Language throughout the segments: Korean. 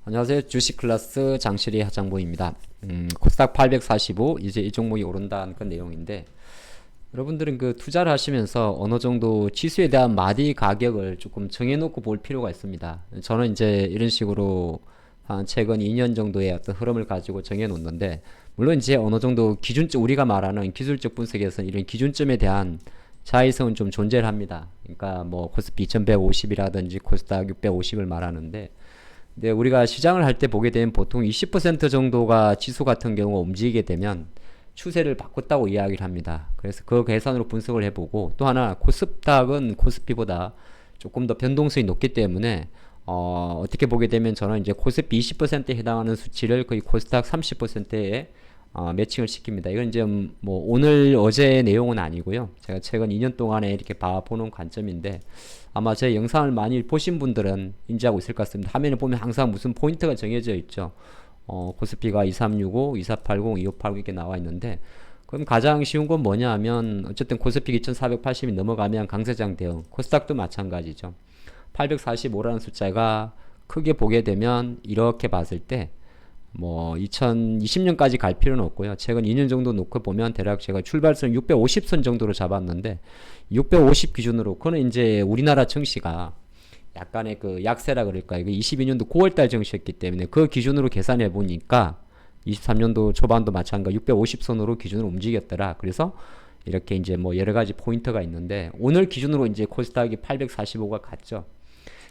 안녕하세요. 주식 클래스 장실이 하장보입니다. 코스닥 845 이제 이 종목이 오른다는 그 내용인데 여러분들은 그 투자를 하시면서 어느 정도 지수에 대한 마디 가격을 조금 정해놓고 볼 필요가 있습니다. 저는 이제 이런 식으로 한 최근 2년 정도의 어떤 흐름을 가지고 정해놓는데 물론 이제 어느 정도 기준점 우리가 말하는 기술적 분석에서는 이런 기준점에 대한 차이성은 좀 존재를 합니다. 그러니까 뭐 코스피 2150이라든지 코스닥 650을 말하는데 근데 우리가 시장을 할 때 보게 되면 보통 20% 정도가 지수 같은 경우가 움직이게 되면 추세를 바꿨다고 이야기를 합니다. 그래서 그 계산으로 분석을 해보고 또 하나 코스닥은 코스피보다 조금 더 변동성이 높기 때문에 어떻게 보게 되면 저는 이제 코스피 20%에 해당하는 수치를 거의 코스닥 30%에 매칭을 시킵니다. 이건 이제 뭐 오늘 어제의 내용은 아니고요. 제가 최근 2년 동안에 이렇게 봐보는 관점인데 아마 제 영상을 많이 보신 분들은 인지하고 있을 것 같습니다. 화면에 보면 항상 무슨 포인트가 정해져 있죠. 코스피가 2365, 2480, 2580 이렇게 나와 있는데 그럼 가장 쉬운 건 뭐냐 하면 어쨌든 코스피 2480이 넘어가면 강세장 대응, 코스닥도 마찬가지죠. 845라는 숫자가 크게 보게 되면 이렇게 봤을 때 뭐 2020년까지 갈 필요는 없고요. 최근 2년 정도 놓고 보면 대략 제가 출발선 650선 정도로 잡았는데 650 기준으로 그는 이제 우리나라 증시가 약간의 그 약세라 그럴까요? 22년도 9월달 증시였기 때문에 그 기준으로 계산해 보니까 23년도 초반도 마찬가지 650선으로 기준으로 움직였더라. 그래서 이렇게 이제 뭐 여러 가지 포인트가 있는데 오늘 기준으로 이제 코스닥이 845가 갔죠.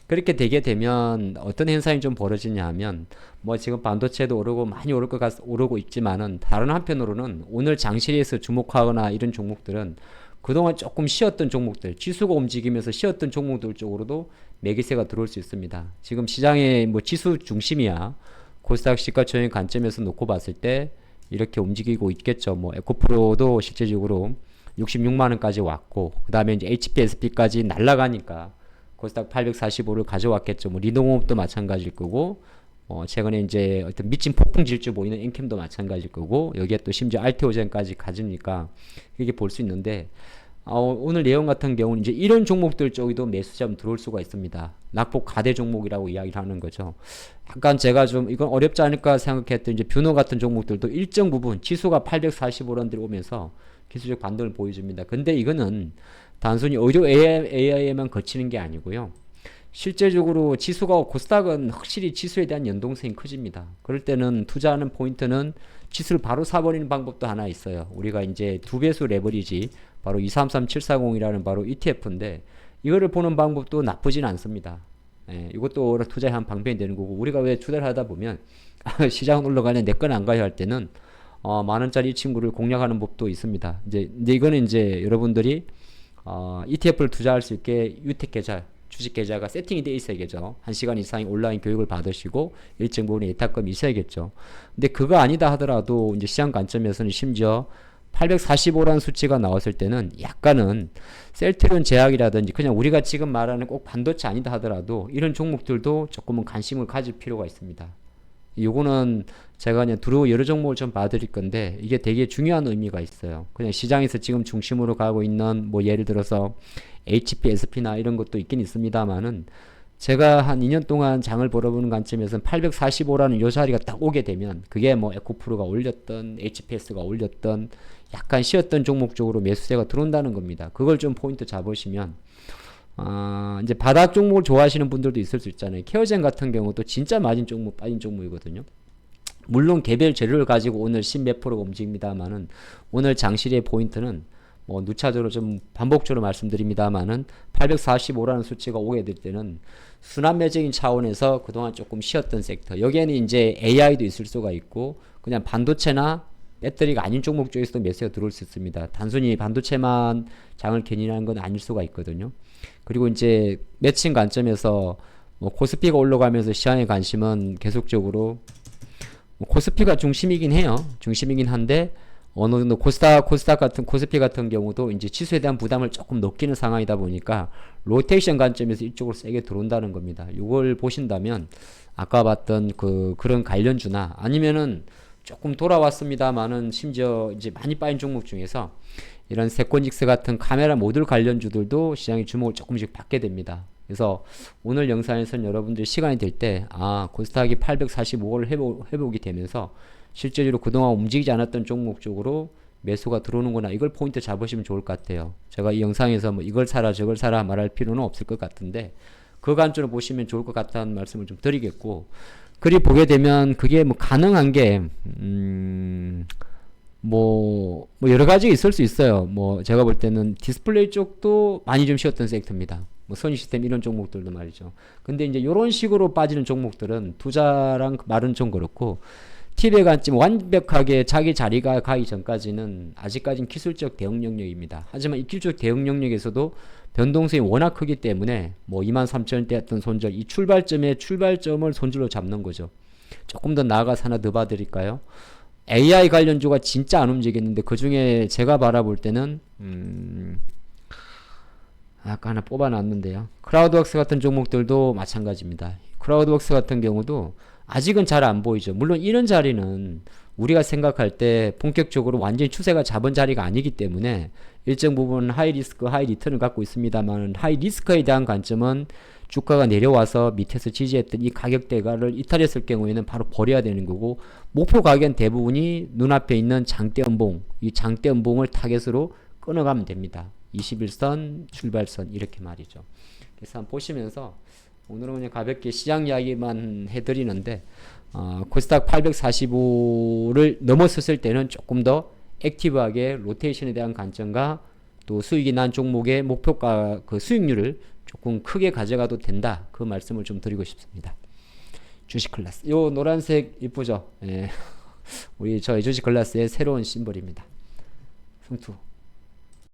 그렇게 되게 되면 어떤 현상이 좀 벌어지냐 하면 뭐 지금 반도체도 오르고 많이 오르고 있지만은 다른 한편으로는 오늘 장시리에서 주목하거나 이런 종목들은 그동안 조금 쉬었던 종목들 지수가 움직이면서 쉬었던 종목들 쪽으로도 매기세가 들어올 수 있습니다. 지금 시장의 뭐 지수 중심이야 코스닥 시가총액 관점에서 놓고 봤을 때 이렇게 움직이고 있겠죠. 뭐 에코프로도 실제적으로 66만원까지 왔고 그 다음에 이제 HPSP까지 날아가니까 코스닥 845를 가져왔겠죠. 뭐 리노공업도 마찬가지일 거고 최근에 이제 어떤 미친 폭풍 질주 보이는 엔캠도 마찬가지일 거고 여기에 또 심지어 알테오젠까지 가지니까 이렇게 볼 수 있는데 오늘 내용 같은 경우는 이제 이런 종목들 쪽에도 매수자 들어올 수가 있습니다. 낙폭 가대 종목이라고 이야기를 하는 거죠. 약간 제가 좀 이건 어렵지 않을까 생각했던 이제 뷰노 같은 종목들도 일정 부분 지수가 845런 들어오면서 기술적 반등을 보여줍니다. 근데 이거는 단순히 의료 AI에만 거치는 게 아니고요. 실제적으로 지수가 코스닥은 확실히 지수에 대한 연동성이 커집니다. 그럴 때는 투자하는 포인트는 지수를 바로 사버리는 방법도 하나 있어요. 우리가 이제 두 배수 레버리지 바로 233740이라는 바로 ETF인데 이거를 보는 방법도 나쁘진 않습니다. 예, 이것도 투자의 한 방법이 되는 거고 우리가 왜 투자를 하다 보면 시장 올라가네 내 건 안 가야 할 때는 만원짜리 이 친구를 공략하는 법도 있습니다. 근데 이거는 이제 여러분들이 ETF를 투자할 수 있게 유택 계좌, 주식 계좌가 세팅이 되어 있어야겠죠. 1시간 이상의 온라인 교육을 받으시고 일정 부분의 예탁금이 있어야겠죠. 근데 그거 아니다 하더라도 이제 시장 관점에서는 심지어 845라는 수치가 나왔을 때는 약간은 셀트리온 제약이라든지 그냥 우리가 지금 말하는 꼭 반도체 아니다 하더라도 이런 종목들도 조금은 관심을 가질 필요가 있습니다. 요거는 제가 그냥 두루 여러 종목을 좀 봐드릴 건데 이게 되게 중요한 의미가 있어요. 그냥 시장에서 지금 중심으로 가고 있는 뭐 예를 들어서 HPSP나 이런 것도 있긴 있습니다만은 제가 한 2년 동안 장을 벌어보는 관점에서는 845라는 요 자리가 딱 오게 되면 그게 뭐 에코프로가 올렸던 HPS가 올렸던 약간 쉬었던 종목 쪽으로 매수세가 들어온다는 겁니다. 그걸 좀 포인트 잡으시면 이제 바닥 종목을 좋아하시는 분들도 있을 수 있잖아요. 케어젠 같은 경우도 진짜 마진 종목, 빠진 종목이거든요. 물론 개별 재료를 가지고 오늘 10몇 프로가 움직입니다만은 오늘 장시리의 포인트는 뭐 누차적으로 좀 반복적으로 말씀드립니다만은 845라는 수치가 오게 될 때는 순환매적인 차원에서 그동안 조금 쉬었던 섹터 여기에는 이제 AI도 있을 수가 있고 그냥 반도체나 배터리가 아닌 종목 쪽에서도 매수가 들어올 수 있습니다. 단순히 반도체만 장을 견인하는 건 아닐 수가 있거든요. 그리고 이제 매칭 관점에서 뭐 코스피가 올라가면서 시장의 관심은 계속적으로 뭐 코스피가 중심이긴 해요. 중심이긴 한데 어느 정도 코스닥 같은 코스피 같은 경우도 이제 지수에 대한 부담을 조금 느끼는 상황이다 보니까 로테이션 관점에서 이쪽으로 세게 들어온다는 겁니다. 이걸 보신다면 아까 봤던 그런 관련주나 아니면은 조금 돌아왔습니다만은 심지어 이제 많이 빠진 종목 중에서 이런 세콘직스 같은 카메라 모듈 관련주들도 시장의 주목을 조금씩 받게 됩니다. 그래서 오늘 영상에서는 여러분들이 시간이 될 때 코스닥이 845를 회복이 되면서 실제로 그동안 움직이지 않았던 종목 쪽으로 매수가 들어오는구나, 이걸 포인트 잡으시면 좋을 것 같아요. 제가 이 영상에서 뭐 이걸 사라 저걸 사라 말할 필요는 없을 것 같은데 그 관점으로 보시면 좋을 것 같다는 말씀을 좀 드리겠고, 그리 보게 되면 그게 뭐 가능한 게 뭐 여러 가지 있을 수 있어요. 뭐 제가 볼 때는 디스플레이 쪽도 많이 좀 쉬었던 섹터입니다. 뭐 선희 시스템 이런 종목들도 말이죠. 근데 이제 이런 식으로 빠지는 종목들은 투자랑 말은 좀 그렇고, 팁의 관점 완벽하게 자기 자리가 가기 전까지는 아직까지는 기술적 대응 영역입니다. 하지만 이 기술적 대응 영역에서도 변동성이 워낙 크기 때문에 뭐 23,000원대 했던 손절, 이 출발점을 손절로 잡는 거죠. 조금 더 나아가서 하나 더 봐드릴까요? AI 관련주가 진짜 안 움직였는데 그 중에 제가 바라볼 때는 아까 하나 뽑아놨는데요. 크라우드웍스 같은 종목들도 마찬가지입니다. 크라우드웍스 같은 경우도 아직은 잘 안 보이죠. 물론 이런 자리는 우리가 생각할 때 본격적으로 완전히 추세가 잡은 자리가 아니기 때문에 일정 부분 하이 리스크, 하이 리턴을 갖고 있습니다만, 하이 리스크에 대한 관점은 주가가 내려와서 밑에서 지지했던 이 가격대가를 이탈했을 경우에는 바로 버려야 되는 거고, 목표 가격은 대부분이 눈앞에 있는 장대 음봉, 이 장대 음봉을 타겟으로 끊어가면 됩니다. 21선, 출발선 이렇게 말이죠. 그래서 한번 보시면서 오늘은 그냥 가볍게 시장 이야기만 해드리는데, 코스닥 845를 넘어섰을 때는 조금 더 액티브하게 로테이션에 대한 관점과 또 수익이 난 종목의 목표가 그 수익률을 조금 크게 가져가도 된다, 그 말씀을 좀 드리고 싶습니다. 주식 클래스, 요 노란색 이쁘죠? 예. 우리 저희 주식 클래스의 새로운 심벌입니다. 승투.